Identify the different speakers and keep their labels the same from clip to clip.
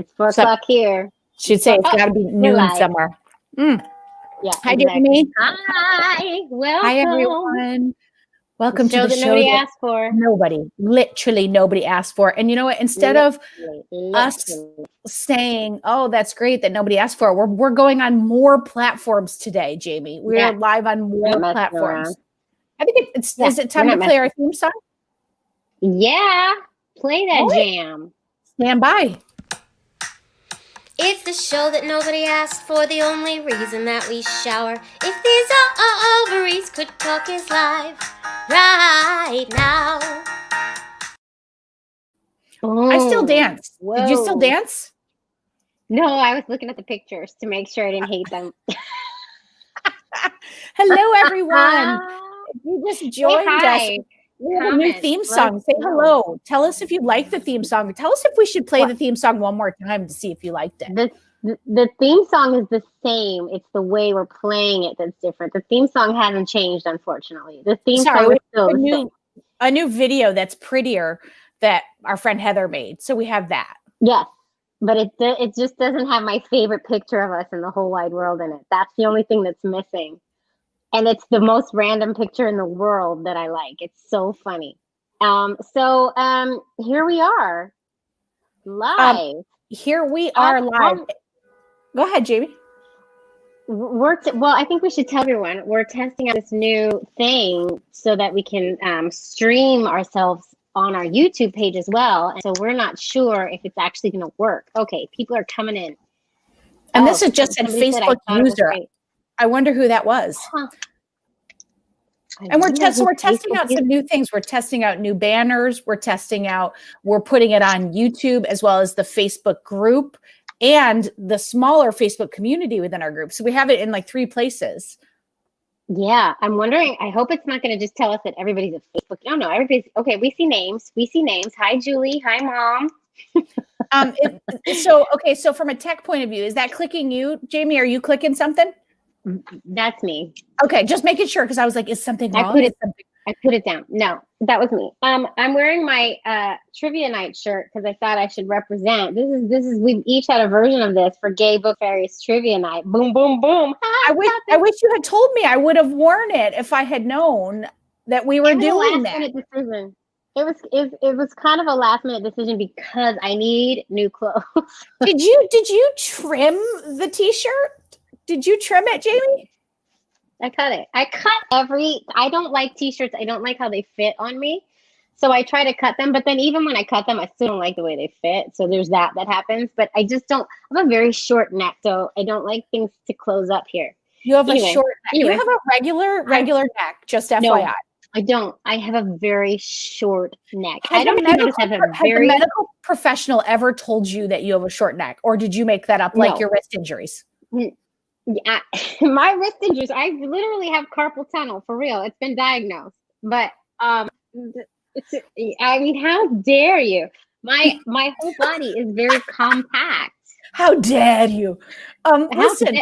Speaker 1: It's 4 o'clock here.
Speaker 2: She'd say it's got to be noon somewhere.
Speaker 1: Yeah.
Speaker 2: Hi,
Speaker 1: exactly.
Speaker 2: Jaimie.
Speaker 1: Hi. Welcome.
Speaker 2: Hi, everyone. Welcome to the show
Speaker 1: nobody asked for.
Speaker 2: Literally nobody asked for. And you know what? Instead of us saying, "Oh, that's great that nobody asked for," we're going on more platforms today, Jaimie. We're live on more platforms. I think is it time to play our theme song?
Speaker 1: Yeah, play that jam.
Speaker 2: Stand by.
Speaker 3: It's the show that nobody asked for, the only reason that we shower. If these ovaries could talk is live right now.
Speaker 2: I still dance. Whoa. Did you still dance?
Speaker 1: No, I was looking at the pictures to make sure I didn't hate them.
Speaker 2: Hello, everyone. If you just joined us. We have a new theme song. Say hello. Tell us if you like the theme song. Tell us if we should play the theme song one more time to see if you liked it.
Speaker 1: The theme song is the same. It's the way we're playing it that's different. The theme song hasn't changed, unfortunately. The theme song is still the same.
Speaker 2: A new video that's prettier that our friend Heather made. So we have that.
Speaker 1: Yes, but it just doesn't have my favorite picture of us in the whole wide world in it. That's the only thing that's missing. And it's the most random picture in the world that I like. It's so funny. Here we are, live.
Speaker 2: Here we are live. Go ahead, Jaimie.
Speaker 1: I think we should tell everyone we're testing out this new thing so that we can stream ourselves on our YouTube page as well. And so we're not sure if it's actually going to work. Okay, people are coming in.
Speaker 2: And this is just a Facebook user. I wonder who that was.
Speaker 1: Huh.
Speaker 2: And we're testing out some new things. We're testing out new banners. We're putting it on YouTube as well as the Facebook group and the smaller Facebook community within our group. So we have it in like 3 places.
Speaker 1: Yeah, I'm wondering. I hope it's not going to just tell us that everybody's a Facebook. No, everybody's okay. We see names. Hi, Julie. Hi, Mom.
Speaker 2: So from a tech point of view, is that clicking you, Jaimie? Are you clicking something?
Speaker 1: That's me.
Speaker 2: Okay, just making sure because I was like, is something wrong?
Speaker 1: I put it down. No, that was me. I'm wearing my trivia night shirt because I thought I should represent. This is we've each had a version of this for Gay Book Fairies Trivia Night. Boom, boom, boom.
Speaker 2: I wish you had told me. I would have worn it if I had known that we were doing that.
Speaker 1: Decision. It was kind of a last minute decision because I need new clothes.
Speaker 2: Did you trim the t-shirt? Did you trim it, Jaimie?
Speaker 1: I cut it. I don't like t-shirts. I don't like how they fit on me. So I try to cut them, but then even when I cut them, I still don't like the way they fit. So there's that happens, but I just don't, I have a very short neck. So I don't like things to close up here.
Speaker 2: You have a short neck. You have a regular neck, just FYI.
Speaker 1: No, I don't. I have a very short neck.
Speaker 2: Has the medical professional ever told you that you have a short neck, or did you make that up like your wrist injuries?
Speaker 1: Yeah, my wrist injuries. I literally have carpal tunnel for real. It's been diagnosed, but how dare you? My whole body is very compact.
Speaker 2: How dare you? Listen.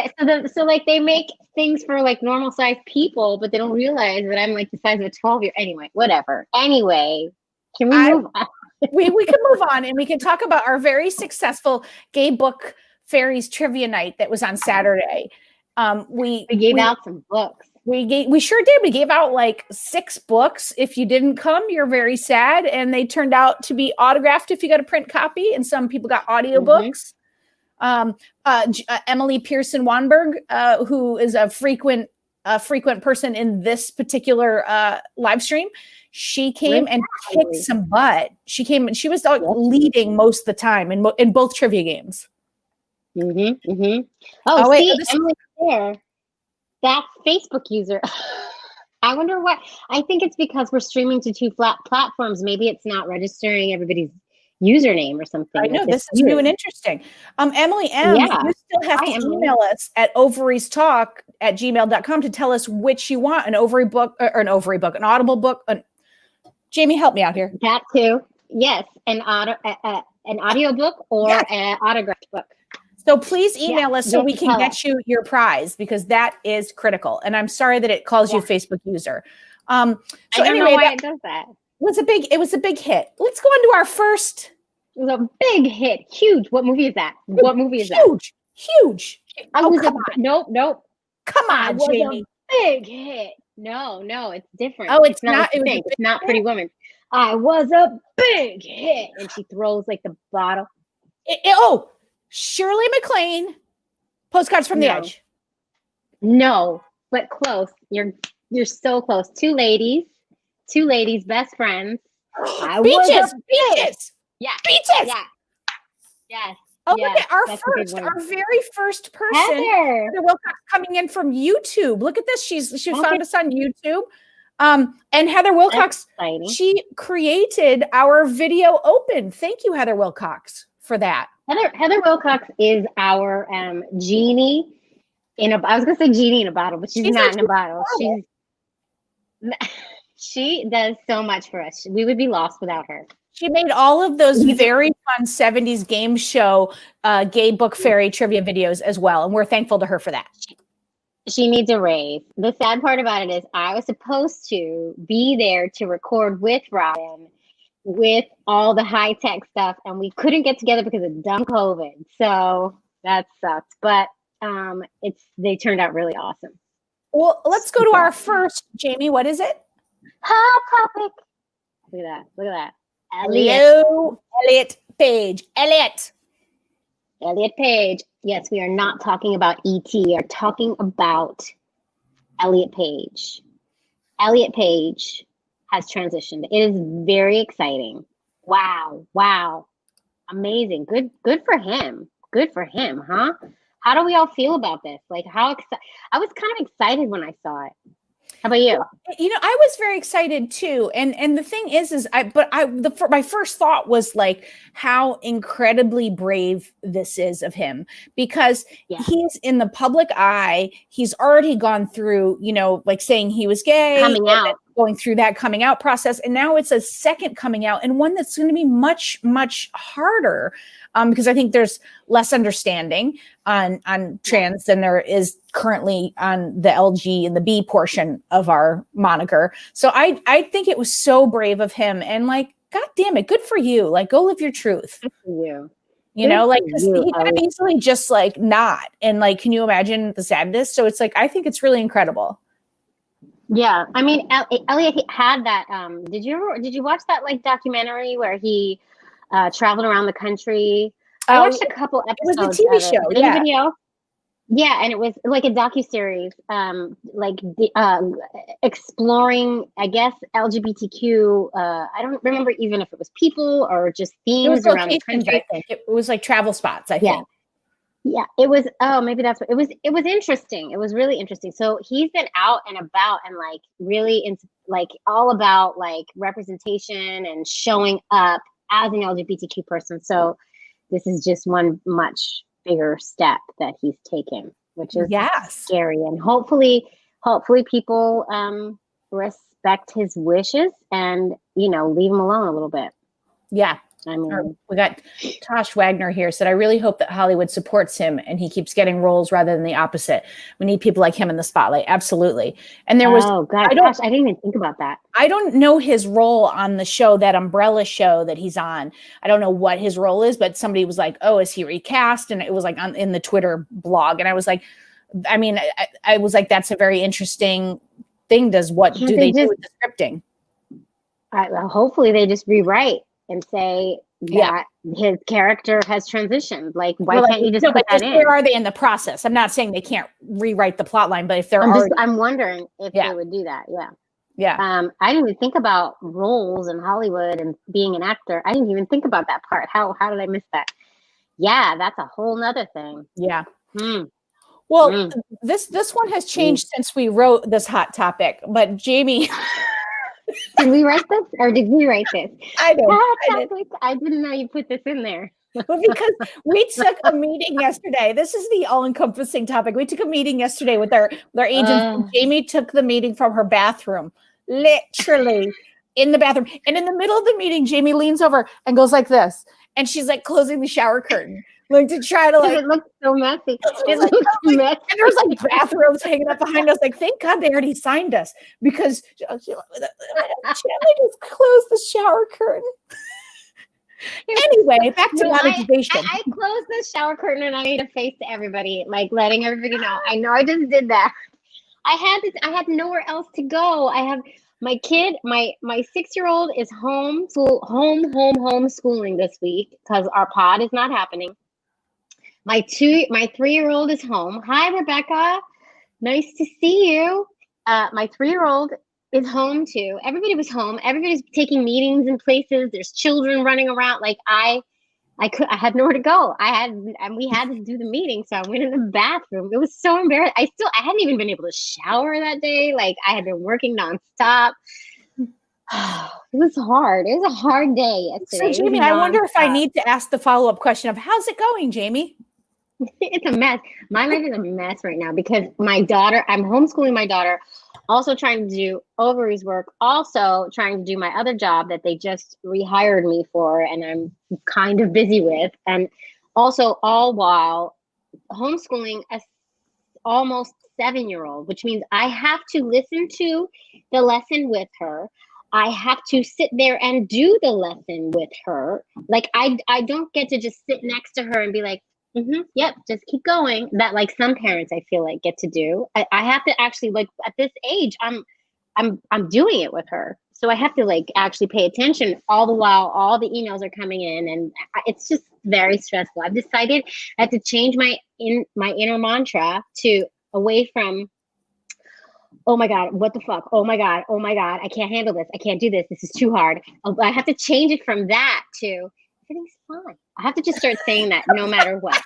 Speaker 1: So like they make things for like normal sized people, but they don't realize that I'm like the size of a 12-year. Anyway, whatever. Anyway, can we move on?
Speaker 2: we can move on and we can talk about our very successful Gay Book Fairies Trivia Night that was on Saturday. We
Speaker 1: gave out some books.
Speaker 2: We sure did. We gave out like 6 books. If you didn't come, you're very sad. And they turned out to be autographed if you got a print copy. And some people got audiobooks. Emily Pearson Wanberg, who is a frequent person in this particular live stream, she came and kicked some butt. She came and she was leading most of the time in both trivia games.
Speaker 1: Oh, wait, Emily there. That Facebook user. I wonder what. I think it's because we're streaming to 2 flat platforms. Maybe it's not registering everybody's username or something.
Speaker 2: I know this is new and interesting. Emily M, you still have to email us at ovariestalk@gmail.com to tell us which you want, an ovary book or an audible book. Jaimie, help me out here.
Speaker 1: That too. Yes, an audio book or an autographed book.
Speaker 2: So please email us so we can get you your prize because that is critical. And I'm sorry that it calls you a Facebook user.
Speaker 1: I don't know why it does that.
Speaker 2: It was a big hit. Let's go on to our first
Speaker 1: It was a big hit, huge. What movie is that? What movie is that?
Speaker 2: Huge.
Speaker 1: Come on. Nope.
Speaker 2: Come
Speaker 1: I
Speaker 2: on,
Speaker 1: was
Speaker 2: Jaimie.
Speaker 1: a big hit. No, it's different.
Speaker 2: Oh,
Speaker 1: it's not what you think. It's not Pretty Woman. I was a big hit, and she throws like the bottle.
Speaker 2: Shirley MacLaine, Postcards from the Edge.
Speaker 1: No, but close. You're so close. Two ladies, best friends.
Speaker 2: Beaches.
Speaker 1: Yeah.
Speaker 2: Beaches.
Speaker 1: Yeah. Yes.
Speaker 2: Oh, look at our very first person, Heather Wilcox, coming in from YouTube. Look at this. She found us on YouTube. And Heather Wilcox, she created our video open. Thank you, Heather Wilcox, for that.
Speaker 1: Heather Wilcox is our genie in a. I was gonna say genie in a bottle, but she's not in a bottle. She does so much for us. We would be lost without her.
Speaker 2: She made all of those very fun 70s game show gay book fairy trivia videos as well. And we're thankful to her for that.
Speaker 1: She needs a raise. The sad part about it is I was supposed to be there to record with Robin with all the high-tech stuff, and we couldn't get together because of dumb COVID. So that sucks. But they turned out really awesome.
Speaker 2: Well, let's go to our first, Jaimie. What is it?
Speaker 1: Hot topic. Look at that.
Speaker 2: Elliot Page. Elliot
Speaker 1: Page. Yes, we are not talking about E.T. We are talking about Elliot Page. Elliot Page has transitioned. It is very exciting. Wow. Amazing. Good for him. Huh? How do we all feel about this? Like I was kind of excited when I saw it. How about you?
Speaker 2: I was very excited too. And the thing is my first thought was like how incredibly brave this is of him, because he's in the public eye. He's already gone through, like saying he was gay, going through that coming out process. And now it's a second coming out, and one that's going to be much, much harder. Because I think there's less understanding on trans than there is currently on the LG and the B portion of our moniker. So I think it was so brave of him, and like, God damn it, good for you. Like, go live your truth.
Speaker 1: Good for you.
Speaker 2: He could have easily just like not. And like, can you imagine the sadness? So it's like, I think it's really incredible.
Speaker 1: Yeah. I mean, Elliot had that. Did you watch that like documentary where he traveled around the country? I watched a couple episodes.
Speaker 2: It was a TV show.
Speaker 1: Video. Yeah, and it was like a docuseries, exploring, I guess, LGBTQ. I don't remember even if it was people or just themes around the country.
Speaker 2: I think it was like travel spots. I think.
Speaker 1: Yeah, it was. Oh, maybe that's what it was. It was interesting. It was really interesting. So he's been out and about and like really all about like representation and showing up as an LGBTQ person. So this is just one much bigger step that he's taken, which is scary. And hopefully people respect his wishes and, leave him alone a little bit.
Speaker 2: Yeah.
Speaker 1: I mean,
Speaker 2: we got Tosh Wagner here said, I really hope that Hollywood supports him and he keeps getting roles rather than the opposite. We need people like him in the spotlight. Absolutely. And there was,
Speaker 1: I didn't even think about that.
Speaker 2: I don't know his role on the show, that Umbrella show that he's on. I don't know what his role is, but somebody was like, oh, is he recast? And it was like in the Twitter blog. And I was like, I was like, that's a very interesting thing. Do they do with the scripting?
Speaker 1: Hopefully they just rewrite and say that his character has transitioned. Like, why can't you just put that in?
Speaker 2: Where are they in the process? I'm not saying they can't rewrite the plot line, but if they're
Speaker 1: I'm wondering if they would do that. Yeah. I didn't even think about roles in Hollywood and being an actor. I didn't even think about that part. How did I miss that? Yeah, that's a whole nother thing.
Speaker 2: Yeah. Well, this one has changed since we wrote this hot topic, but Jaimie.
Speaker 1: Did we write this or did we write this?
Speaker 2: I did.
Speaker 1: I didn't know you put this in there.
Speaker 2: Well, because we took a meeting yesterday. This is the all-encompassing topic. We took a meeting yesterday with our agents. Jaimie took the meeting from her bathroom, literally in the bathroom. And in the middle of the meeting, Jaimie leans over and goes like this. And she's like closing the shower curtain, like to try to like.
Speaker 1: It looks so messy. It looks messy.
Speaker 2: And there's like bathrobes hanging up behind us. Like, thank God they already signed us, because she just closed the shower curtain. Anyway, back to monetization.
Speaker 1: I closed the shower curtain and I made a face to everybody, like letting everybody know. I know I just did that. I had nowhere else to go. I have my kid, my 6-year-old is homeschooling this week because our pod is not happening. My 3-year-old is home. Hi, Rebecca. Nice to see you. My 3-year-old is home too. Everybody was home. Everybody's taking meetings in places. There's children running around. Like I had nowhere to go. And we had to do the meeting. So I went in the bathroom. It was so embarrassing. I hadn't even been able to shower that day. Like I had been working nonstop. It was hard. It was a hard day yesterday.
Speaker 2: So Jaimie, I wonder if I need to ask the follow-up question of how's it going, Jaimie?
Speaker 1: It's a mess. My life is a mess right now because I'm homeschooling my daughter, also trying to do ovaries work, also trying to do my other job that they just rehired me for and I'm kind of busy with. And also all while homeschooling a almost 7-year-old, which means I have to listen to the lesson with her. I have to sit there and do the lesson with her. Like I don't get to just sit next to her and be like, yep, just keep going. That like some parents I feel like get to do. I have to actually like at this age, I'm doing it with her. So I have to like actually pay attention all the while all the emails are coming in and it's just very stressful. I've decided I have to change my inner mantra to away from, oh my God, what the fuck? Oh my God, I can't handle this. I can't do this. This is too hard. I have to change it from that to everything's fine. I have to just start saying that no matter what.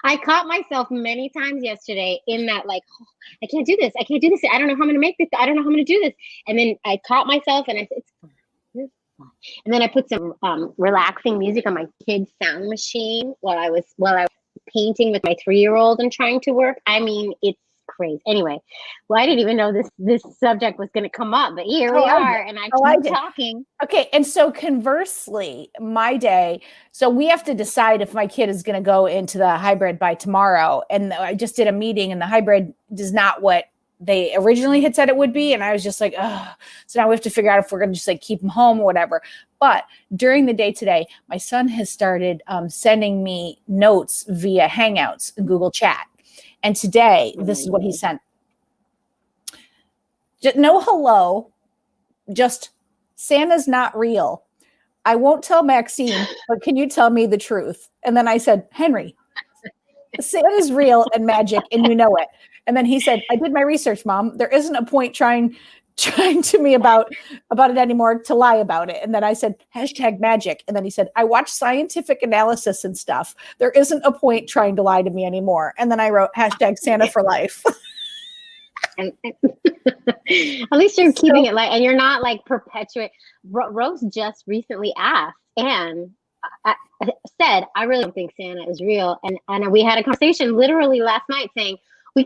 Speaker 1: I caught myself many times yesterday in that like, oh, I can't do this. I can't do this. I don't know how I'm going to make this. I don't know how I'm going to do this. And then I caught myself and I said, it's fine. It's fine. And then I put some relaxing music on my kid's sound machine while I was painting with my 3-year-old and trying to work. I mean, it's crazy. Anyway, well, I didn't even know this subject was going to come up, but here we are, and I keep talking.
Speaker 2: Okay, and so conversely, my day, so we have to decide if my kid is going to go into the hybrid by tomorrow, and I just did a meeting, and the hybrid is not what they originally had said it would be, and I was just like, oh, so now we have to figure out if we're going to just like keep him home or whatever. But during the day today, my son has started sending me notes via Hangouts and Google Chat. And today, this is what he sent. No hello, just Santa's not real. I won't tell Maxine, but can you tell me the truth? And then I said, Henry, Santa's real and magic, and you know it. And then he said, I did my research, Mom. There isn't a point trying to me about it anymore to lie about it. And then I said, #magic. And then he said, I watch scientific analysis and stuff. There isn't a point trying to lie to me anymore. And then I wrote #Santa for life.
Speaker 1: At least you're keeping it light and you're not like perpetuate. Rose just recently asked and said, I really don't think Santa is real. And we had a conversation literally last night saying,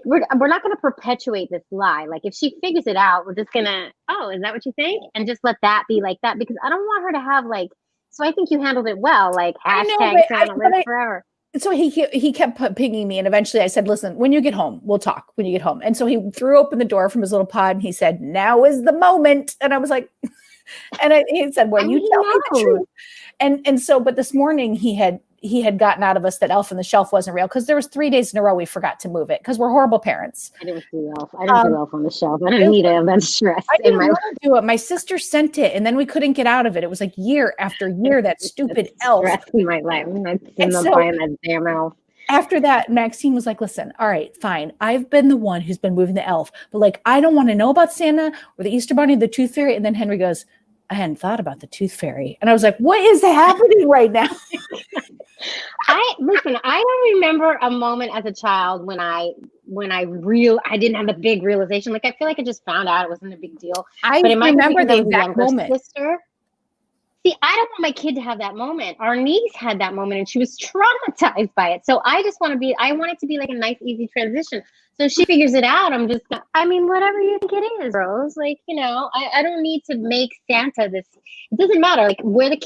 Speaker 1: we're not going to perpetuate this lie. Like if she figures it out, we're just going to, oh, is that what you think? And just let that be like that, because I don't want her to have like, so I think you handled it well, like Santa live forever.
Speaker 2: So he kept pinging me, and eventually I said, listen, when you get home, we'll talk when you get home. And so he threw open the door from his little pod and he said, now is the moment. And I was like, he said, well, you tell me the truth. And so, but this morning he had gotten out of us that Elf on the Shelf wasn't real, because there was 3 days in a row we forgot to move it because we're horrible parents.
Speaker 1: I didn't do Elf. I didn't do Elf on the Shelf. I didn't need it. That's stress.
Speaker 2: I didn't want to do it. My sister sent it, and then we couldn't get out of it. It was like year after year, that stupid Elf.
Speaker 1: Stress in my life. I'm not buying that damn Elf.
Speaker 2: After that, Maxine was like, listen, all right, fine. I've been the one who's been moving the Elf, but like, I don't want to know about Santa or the Easter Bunny or the Tooth Fairy. And then Henry goes, I hadn't thought about the Tooth Fairy. And I was like, what is happening right now?
Speaker 1: I don't remember a moment as a child when I didn't have the big realization. Like I feel like I just found out it wasn't a big deal.
Speaker 2: I remember the exact moment.
Speaker 1: Sister. See, I don't want my kid to have that moment. Our niece had that moment and she was traumatized by it. So I want it to be like a nice, easy transition. So she figures it out. Whatever you think it is, Rose. Like, I don't need to make Santa this. It doesn't matter like where the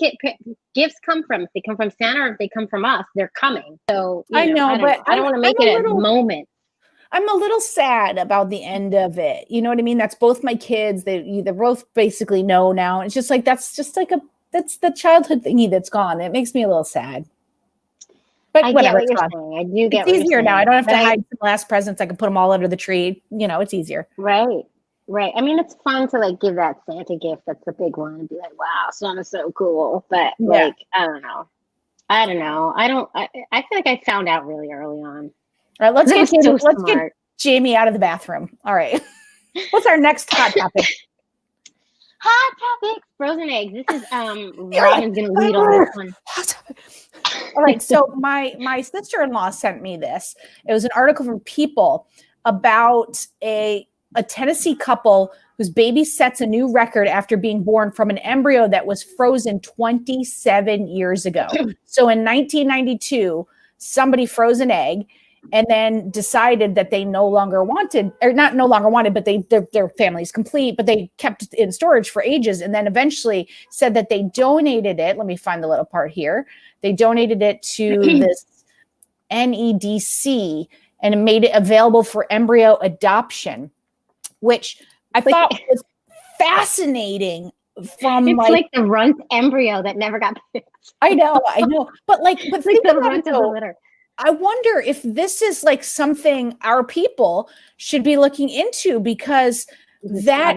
Speaker 1: gifts come from. If they come from Santa or if they come from us, they're coming. So I don't want to make it a moment.
Speaker 2: I'm a little sad about the end of it. You know what I mean? That's both my kids. They both basically know now. It's just like, that's that's the childhood thingy that's gone. It makes me a little sad. But
Speaker 1: I
Speaker 2: whatever,
Speaker 1: get what you're saying. I do get
Speaker 2: it's
Speaker 1: what
Speaker 2: easier
Speaker 1: you're
Speaker 2: now. I
Speaker 1: saying.
Speaker 2: don't have to hide some last presents. I can put them all under the tree. It's easier.
Speaker 1: Right. I mean, it's fun to like give that Santa gift. That's the big one, and be like, "Wow, Santa's so cool." But like, I don't know. I feel like I found out really early on.
Speaker 2: All right, let's get Jaimie out of the bathroom. All right. What's our next hot topic?
Speaker 1: Hot topics, frozen eggs. This is Robin's gonna lead on this one.
Speaker 2: All right, so my sister-in-law sent me this. It was an article from People about a Tennessee couple whose baby sets a new record after being born from an embryo that was frozen 27 years ago. So in 1992, somebody froze an egg and then decided that they no longer wanted, or not no longer wanted, but their family's complete, but they kept it in storage for ages. And then eventually said that they donated it. Let me find the little part here. They donated it to this NEDC and made it available for embryo adoption, which I thought was fascinating.
Speaker 1: It's like the runt embryo that never got picked.
Speaker 2: I know. But think
Speaker 1: the
Speaker 2: about
Speaker 1: runt
Speaker 2: it,
Speaker 1: of the litter.
Speaker 2: I wonder if this is like something our people should be looking into, because that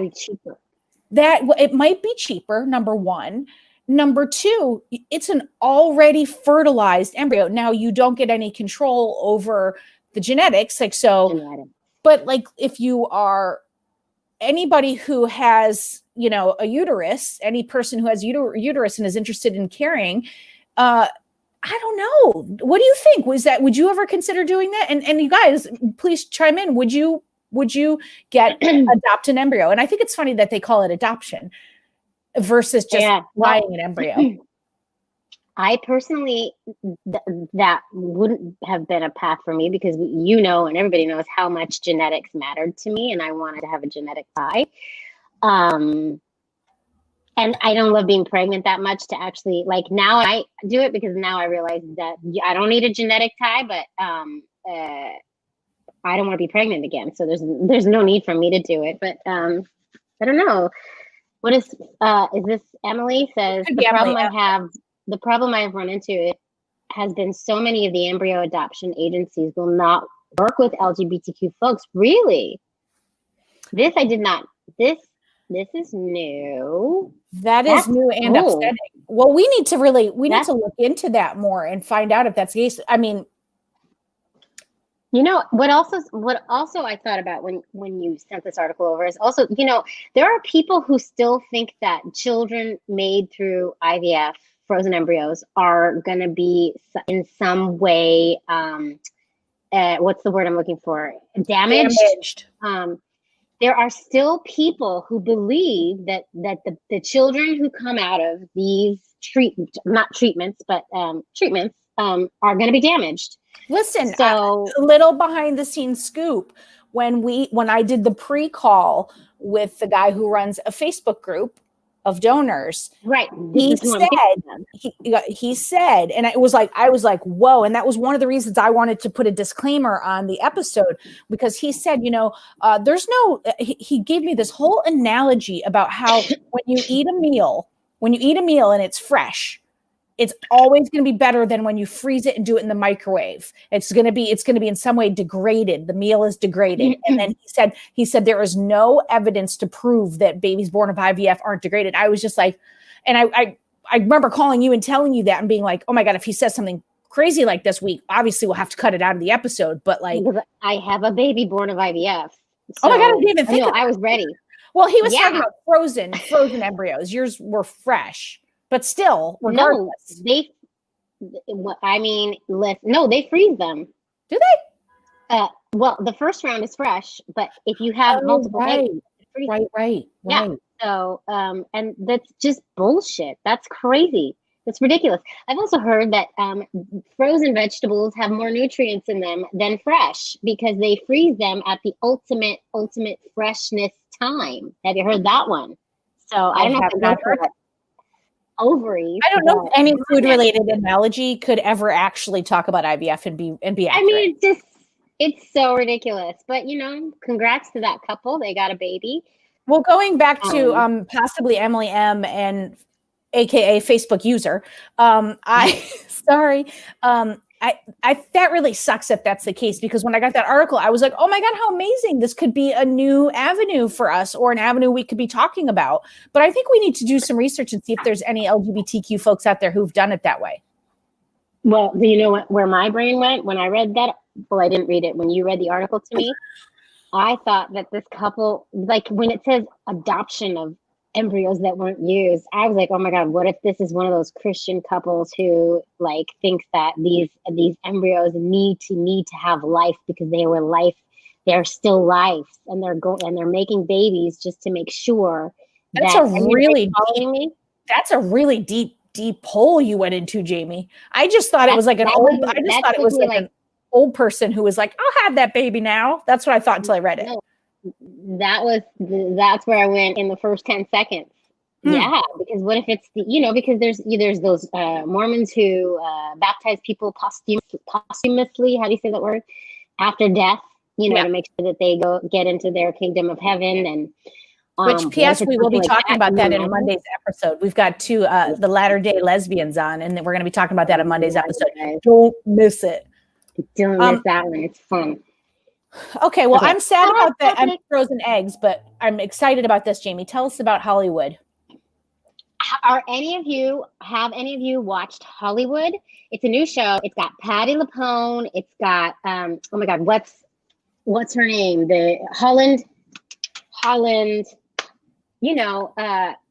Speaker 2: it might be cheaper, number one. Number two, it's an already fertilized embryo. Now you don't get any control over the genetics, but like if you are anybody who has, a uterus, any person who has uterus and is interested in carrying, I don't know. What do you think? Would you ever consider doing that? And you guys, please chime in. Would you adopt an embryo? And I think it's funny that they call it adoption versus just buying an embryo.
Speaker 1: I personally, that wouldn't have been a path for me, because and everybody knows how much genetics mattered to me, and I wanted to have a genetic tie. And I don't love being pregnant that much to actually, like, now I do it because now I realize that I don't need a genetic tie, but I don't want to be pregnant again. So there's no need for me to do it. But I don't know. What is this? Emily says the problem I've run into has been so many of the embryo adoption agencies will not work with LGBTQ folks. Really? This I did not. This is new.
Speaker 2: That's new and upsetting. Well, we need to look into that more and find out if that's the case. I mean,
Speaker 1: what also I thought about when you sent this article over is also, there are people who still think that children made through IVF, frozen embryos, are going to be in some way, what's the word I'm looking for? Damaged. There are still people who believe that the children who come out of these treatments are going to be damaged.
Speaker 2: Listen, a little behind the scenes scoop. When I did the pre-call with the guy who runs a Facebook group of donors,
Speaker 1: right?
Speaker 2: He said, and I was like, whoa. And that was one of the reasons I wanted to put a disclaimer on the episode, because he said, he gave me this whole analogy about how when you eat a meal and it's fresh, it's always going to be better than when you freeze it and do it in the microwave. It's going to be in some way degraded. The meal is degraded. And then he said there is no evidence to prove that babies born of IVF aren't degraded. I was just like, and I remember calling you and telling you that and being like, oh my God, if he says something crazy like this, we obviously will have to cut it out of the episode. But like,
Speaker 1: because I have a baby born of IVF.
Speaker 2: So, oh my God, I didn't even think
Speaker 1: I was ready.
Speaker 2: Well, he was talking about frozen embryos. Yours were fresh. But still, regardless.
Speaker 1: No, they freeze them.
Speaker 2: Do they?
Speaker 1: Well, the first round is fresh, but if you have multiple eggs,
Speaker 2: right.
Speaker 1: Yeah. So, and that's just bullshit. That's crazy. That's ridiculous. I've also heard that frozen vegetables have more nutrients in them than fresh because they freeze them at the ultimate freshness time. Have you heard that one? So I don't know if I've heard that. Ovaries.
Speaker 2: I don't know if any food-related analogy could ever actually talk about IVF and be accurate.
Speaker 1: I mean, it's so ridiculous. But congrats to that couple. They got a baby.
Speaker 2: Well, going back to possibly Emily M. and AKA Facebook user. Sorry. That really sucks if that's the case, because when I got that article, I was like, oh my God, how amazing. This could be a new avenue for us, or an avenue we could be talking about. But I think we need to do some research and see if there's any LGBTQ folks out there who've done it that way.
Speaker 1: Well, do you know where my brain went when I read that? Well, I didn't read it. When you read the article to me, I thought that this couple, like when it says adoption of embryos that weren't used, I was like, oh my God, what if this is one of those Christian couples who like thinks that these embryos need to have life because they're still life, and they're making babies just to make sure.
Speaker 2: That's a really deep hole you went into, Jaimie. I just thought it was like an old person who was like, I'll have that baby now. That's what I thought until I read it.
Speaker 1: No. That's where I went in the first 10 seconds. Yeah, because what if it's because there's those Mormons who baptize people posthumously. How do you say that word? After death, to make sure that they get into their kingdom of heaven. And
Speaker 2: which, P.S., we will be talking about that in Monday's episode. We've got two the Latter-day lesbians on, and we're going to be talking about that in Monday's episode. Don't miss it.
Speaker 1: Don't miss that one. It's fun.
Speaker 2: Okay, well, I'm sad about that. I'm frozen eggs, but I'm excited about this, Jaimie. Tell us about Hollywood.
Speaker 1: Have any of you watched Hollywood? It's a new show. It's got Patti LuPone. It's got oh my God, what's her name? The Holland,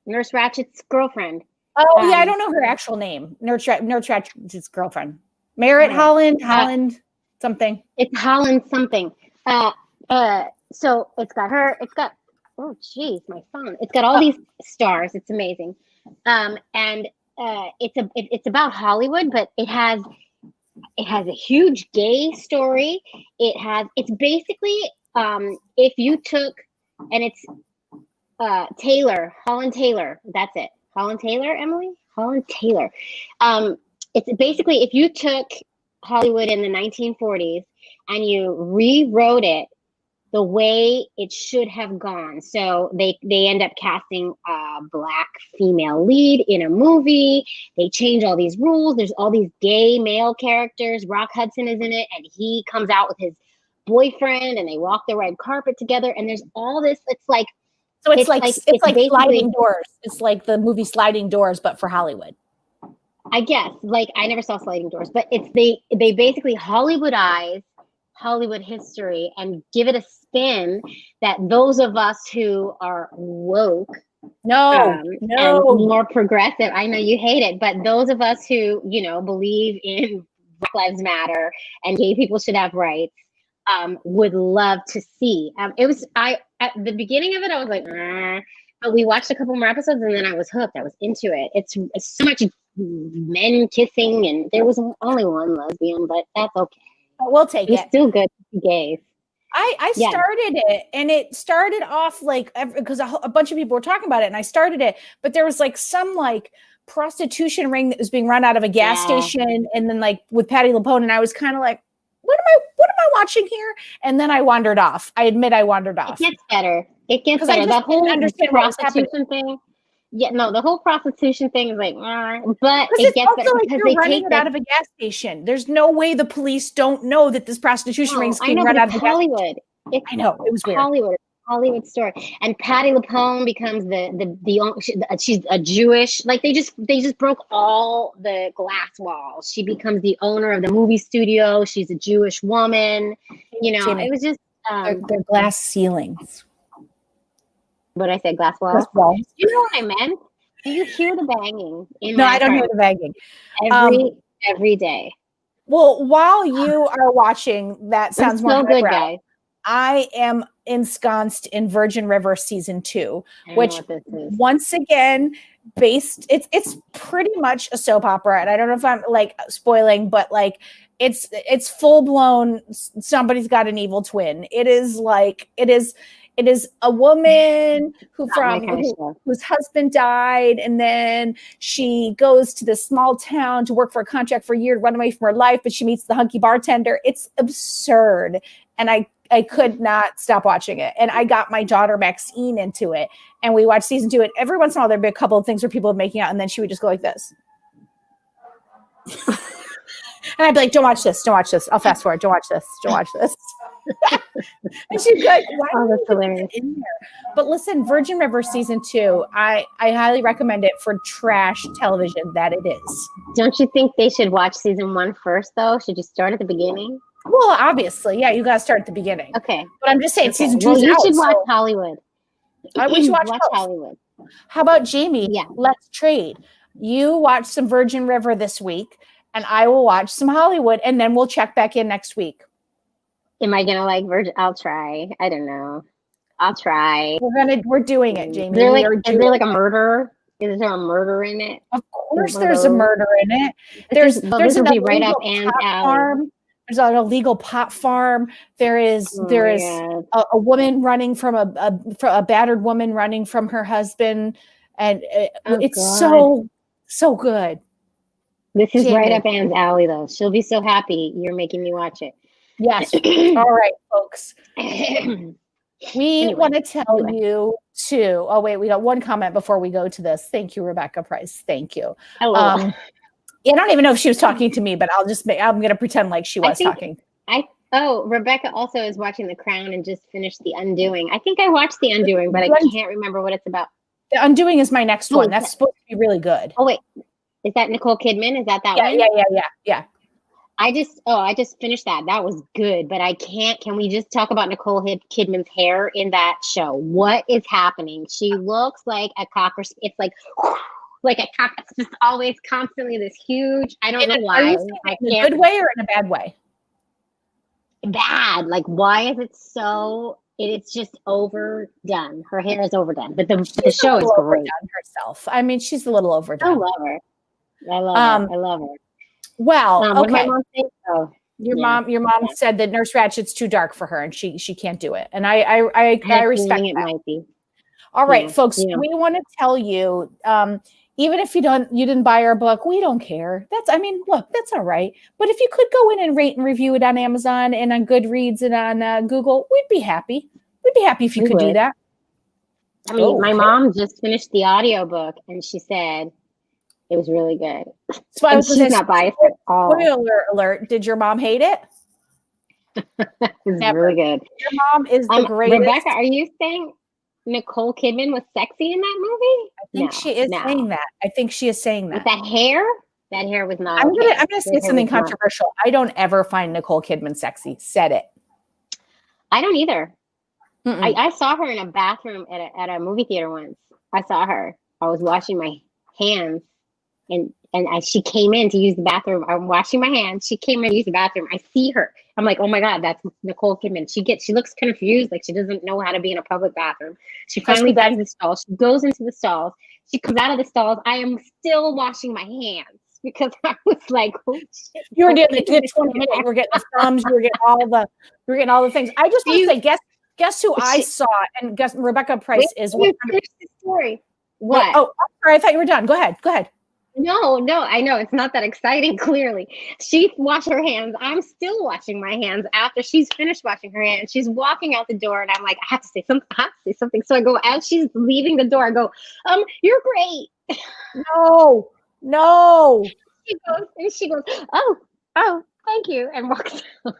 Speaker 1: Nurse Ratchet's girlfriend.
Speaker 2: Oh yeah, I don't know her actual name. Nurse Ratchet's girlfriend. Merritt Holland something.
Speaker 1: It's Holland something. So it's got her. It's got my phone. It's got all these stars. It's amazing. And it's about Hollywood, but it has a huge gay story. It's basically if you took, and it's Holland Taylor. That's it. Holland Taylor, Emily? Holland Taylor. It's basically if you took Hollywood in the 1940s and you rewrote it the way it should have gone. So they end up casting a Black female lead in a movie. They change all these rules. There's all these gay male characters. Rock Hudson is in it, and he comes out with his boyfriend, and they walk the red carpet together. And there's all this. It's like
Speaker 2: Sliding Doors. It's like the movie Sliding Doors, but for Hollywood.
Speaker 1: I guess. Like, I never saw Sliding Doors, but they basically Hollywoodize Hollywood history and give it a spin that those of us who are woke, and more progressive, I know you hate it, but those of us who believe in Black Lives Matter and gay people should have rights, would love to see. At the beginning of it, I was like, but we watched a couple more episodes and then I was hooked. I was into it. It's so much men kissing, and there was only one lesbian, but that's okay.
Speaker 2: We'll take it.
Speaker 1: It's still good to be gays.
Speaker 2: I started it, and it started off like because a bunch of people were talking about it, and I started it, but there was like some like prostitution ring that was being run out of a gas station, and then like with Patti LuPone, and I was kind of like, what am I watching here? And then I wandered off. I admit I wandered off.
Speaker 1: It gets better. That whole prostitution thing. Yeah, no, the whole prostitution thing is like, but it gets better
Speaker 2: like because you're running it out of a gas station. There's no way the police don't know that this prostitution ring is being run out of
Speaker 1: Hollywood.
Speaker 2: I know, it was weird.
Speaker 1: Hollywood story. And Patti LuPone becomes she's a Jewish, like they just broke all the glass walls. She becomes the owner of the movie studio. She's a Jewish woman. Jaimie, it was just
Speaker 2: they're glass ceilings.
Speaker 1: What I said, glass walls. You know what I meant? Do you hear the banging?
Speaker 2: I don't hear the banging.
Speaker 1: Every day.
Speaker 2: Well, while you are watching, that sounds more
Speaker 1: good, guys.
Speaker 2: I am ensconced in Virgin River season 2, which once again it's pretty much a soap opera. And I don't know if I'm like spoiling, but like it's full blown. Somebody's got an evil twin. It is a woman whose husband died, and then she goes to this small town to work for a contract for a year to run away from her life, but she meets the hunky bartender. It's absurd. And I could not stop watching it. And I got my daughter Maxine into it, and we watched season 2. And every once in a while, there'd be a couple of things where people would making out, and then she would just go like this. And I'd be like, don't watch this. Don't watch this. I'll fast forward. Don't watch this. Don't watch this. And she'd be like, why
Speaker 1: that's hilarious.
Speaker 2: in there? But listen, Virgin River season 2, I highly recommend it for trash television that it is.
Speaker 1: Don't you think they should watch season 1 first, though? Should you start at the beginning?
Speaker 2: Well, obviously, yeah, you got to start at the beginning.
Speaker 1: Okay.
Speaker 2: But I'm just saying, season 2
Speaker 1: well,
Speaker 2: is
Speaker 1: you
Speaker 2: out.
Speaker 1: should watch Hollywood.
Speaker 2: We should watch
Speaker 1: Hollywood.
Speaker 2: How about Jaimie?
Speaker 1: Yeah.
Speaker 2: Let's trade. You watch some Virgin River this week, and I will watch some Hollywood, and then we'll check back in next week.
Speaker 1: Am I gonna like Virgin? I'll try. I don't know. I'll try.
Speaker 2: We're doing it, Jaimie.
Speaker 1: Is there like a murder? Is there a murder in it?
Speaker 2: Of course, there's a murder in it. There's
Speaker 1: be right up Anne's alley.
Speaker 2: There's an illegal pot farm. There is a woman running from a battered woman running from her husband, and it's so good.
Speaker 1: This is right up Anne's alley, though. She'll be so happy you're making me watch it.
Speaker 2: Yes. All right, folks. We want to tell you too. Oh, wait, we got one comment before we go to this. Thank you, Rebecca Price. Thank you.
Speaker 1: Hello.
Speaker 2: I don't even know if she was talking to me, but I'm going to pretend like she was talking.
Speaker 1: Rebecca also is watching The Crown and just finished The Undoing. I think I watched The Undoing, but I can't remember what it's about.
Speaker 2: The Undoing is my next one. That's supposed to be really good.
Speaker 1: Oh, wait. Is that Nicole Kidman? Is that one?
Speaker 2: Yeah.
Speaker 1: I just finished that. That was good, but I can't. Can we just talk about Nicole Kidman's hair in that show? What is happening? She looks like a cocker. It's like a cock. It's just always constantly this huge. I don't know why.
Speaker 2: In a good way or in a bad way?
Speaker 1: Bad. Like, why is it so? It's just overdone. Her hair is overdone, but the show is great.
Speaker 2: Herself. I mean, she's a little overdone.
Speaker 1: I love her. I love her.
Speaker 2: Well, okay.
Speaker 1: What did my mom say?
Speaker 2: Your mom said that Nurse Ratchet's too dark for her, and she can't do it. And I respect that.
Speaker 1: Might be.
Speaker 2: All right, folks. We want to tell you, even if you didn't buy our book, we don't care. That's all right. But if you could go in and rate and review it on Amazon and on Goodreads and on Google, we'd be happy. We'd be happy if you could do that.
Speaker 1: I mean, my mom just finished the audiobook, and she said it was really good.
Speaker 2: So
Speaker 1: she's not biased at all.
Speaker 2: Spoiler alert. Did your mom hate it?
Speaker 1: It's really good.
Speaker 2: Your mom is the greatest.
Speaker 1: Rebecca, are you saying Nicole Kidman was sexy in that movie?
Speaker 2: I think she is saying that. I think she is saying that.
Speaker 1: With that hair? That hair was not.
Speaker 2: I'm gonna say something controversial. I don't ever find Nicole Kidman sexy. Said it.
Speaker 1: I don't either. I saw her in a bathroom at a movie theater once. I saw her. I was washing my hands, and she came in to use the bathroom. I'm washing my hands. She came in to use the bathroom. I see her. I'm like, oh my God, that's Nicole Kidman. She looks confused, like she doesn't know how to be in a public bathroom. She finally finds the stall. She goes into the stalls. She comes out of the stalls. I am still washing my hands because I was like, oh shit.
Speaker 2: You were doing the 20 minutes. You were getting the thumbs. You were getting all the things. I just want to say, guess who I saw, and guess Rebecca Price is.
Speaker 1: Finish the story. What?
Speaker 2: Oh, I'm sorry. I thought you were done. Go ahead.
Speaker 1: No, I know. It's not that exciting, clearly. She washed her hands. I'm still washing my hands after she's finished washing her hands. She's walking out the door, and I'm like, I have to say something. So I go, as she's leaving the door, I go, you're great.
Speaker 2: No.
Speaker 1: She goes, oh, thank you, and walks out.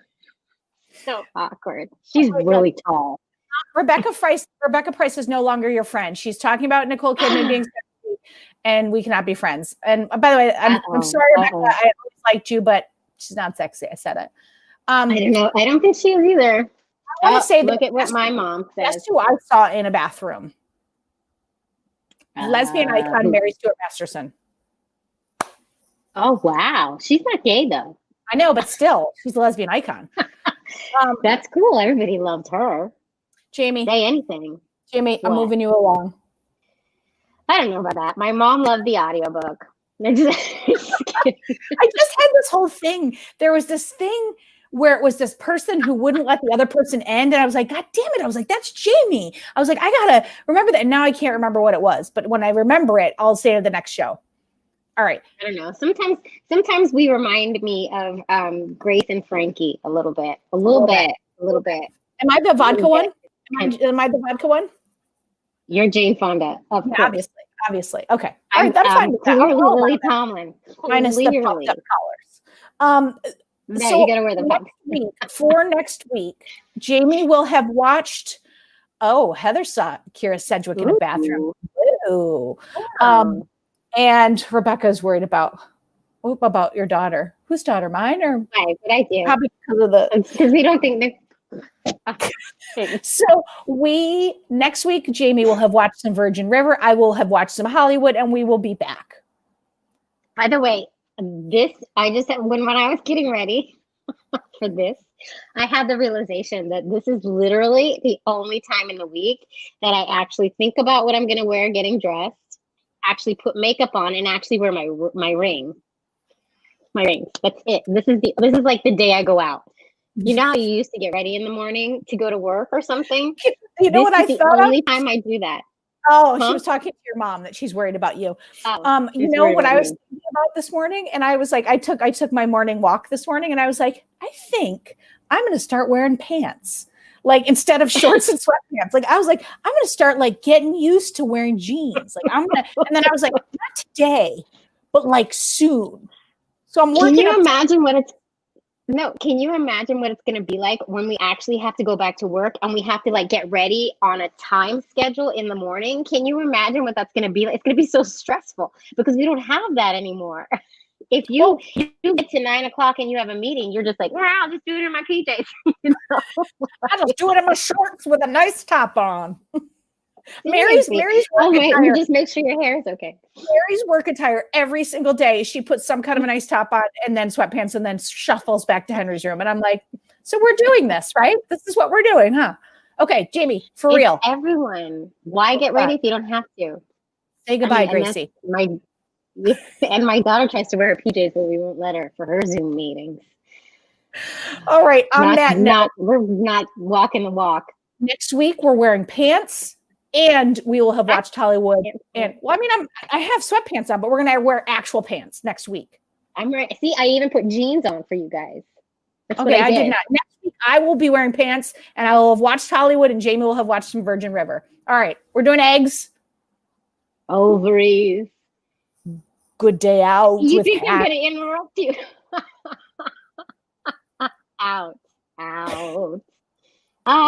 Speaker 1: So awkward. She's really tall.
Speaker 2: Rebecca Price is no longer your friend. She's talking about Nicole Kidman being sexy, and we cannot be friends. And by the way, I'm sorry, Rebecca. I always liked you, but she's not sexy. I said it.
Speaker 1: I don't know. I don't think she is either.
Speaker 2: I want to say,
Speaker 1: look at what my mom says.
Speaker 2: Guess who I saw in a bathroom? Lesbian icon Mary Stuart Masterson.
Speaker 1: Oh wow, she's not gay though.
Speaker 2: I know, but still, she's a lesbian icon.
Speaker 1: That's cool. Everybody loved her.
Speaker 2: Jaimie,
Speaker 1: say anything.
Speaker 2: Jaimie, I'm moving you along.
Speaker 1: I don't know about that. My mom loved the audiobook. I just
Speaker 2: had this whole thing. There was this thing where it was this person who wouldn't let the other person end. And I was like, God damn it. I was like, that's Jaimie. I was like, I gotta remember that. And now I can't remember what it was. But when I remember it, I'll say it the next show. All right.
Speaker 1: I don't know. Sometimes we remind me of Grace and Frankie a little bit.
Speaker 2: Am I the vodka one? Am I the vodka one?
Speaker 1: You're Jane Fonda, of course.
Speaker 2: Obviously. Okay. All right, I'm fine with that.
Speaker 1: Clearly Lily Tomlin.
Speaker 2: Minus the puffed up collars.
Speaker 1: Yeah,
Speaker 2: so
Speaker 1: you gotta wear the
Speaker 2: for next week, Jaimie will have watched. Oh, Heather saw Kira Sedgwick in a bathroom. Ooh. And Rebecca's worried about your daughter. Whose daughter? Mine or
Speaker 1: mine? What I do?
Speaker 2: Probably
Speaker 1: because we don't think that.
Speaker 2: So next week, Jaimie will have watched some Virgin River. I will have watched some Hollywood, and we will be back.
Speaker 1: By the way, I just when I was getting ready for this, I had the realization that this is literally the only time in the week that I actually think about what I'm going to wear getting dressed, actually put makeup on, and actually wear my ring. My rings. That's it. This is like the day I go out. You know how you used to get ready in the morning to go to work or something?
Speaker 2: You know what I thought?
Speaker 1: The only time I do that.
Speaker 2: Oh, she was talking to your mom that she's worried about you. You know what I was thinking about this morning? And I was like, I took my morning walk this morning, and I was like, I think I'm going to start wearing pants. Like instead of shorts and sweatpants. Like I was like, I'm going to start like getting used to wearing jeans. Like and then I was like, not today, but like soon. So I'm working.
Speaker 1: Can you imagine what it's going to be like when we actually have to go back to work and we have to like get ready on a time schedule in the morning? Can you imagine what that's going to be like? It's going to be so stressful because we don't have that anymore. If you get to 9 o'clock and you have a meeting, you're just like, I'll just do it in my PJs. You know?
Speaker 2: I'll just do it in my shorts with a nice top on. Mary's
Speaker 1: you just make sure your hair is okay.
Speaker 2: Mary's work attire every single day. She puts some kind of a nice top on and then sweatpants and then shuffles back to Henry's room. And I'm like, so we're doing this, right? This is what we're doing, huh? Okay, Jaimie, for real.
Speaker 1: Everyone, why get ready if you don't have to?
Speaker 2: Say goodbye, Gracie.
Speaker 1: And my daughter tries to wear her PJs, but we won't let her for her Zoom meetings.
Speaker 2: All right,
Speaker 1: we're not walking the walk.
Speaker 2: Next week, we're wearing pants. And we will have watched Hollywood. And I have sweatpants on, but we're gonna wear actual pants next week.
Speaker 1: I'm right. See, I even put jeans on for you guys.
Speaker 2: That's okay, I did not. Next week I will be wearing pants, and I will have watched Hollywood, and Jaimie will have watched some Virgin River. All right, we're doing eggs.
Speaker 1: Ovaries.
Speaker 2: Good day out.
Speaker 1: You think I'm gonna interrupt you? Out.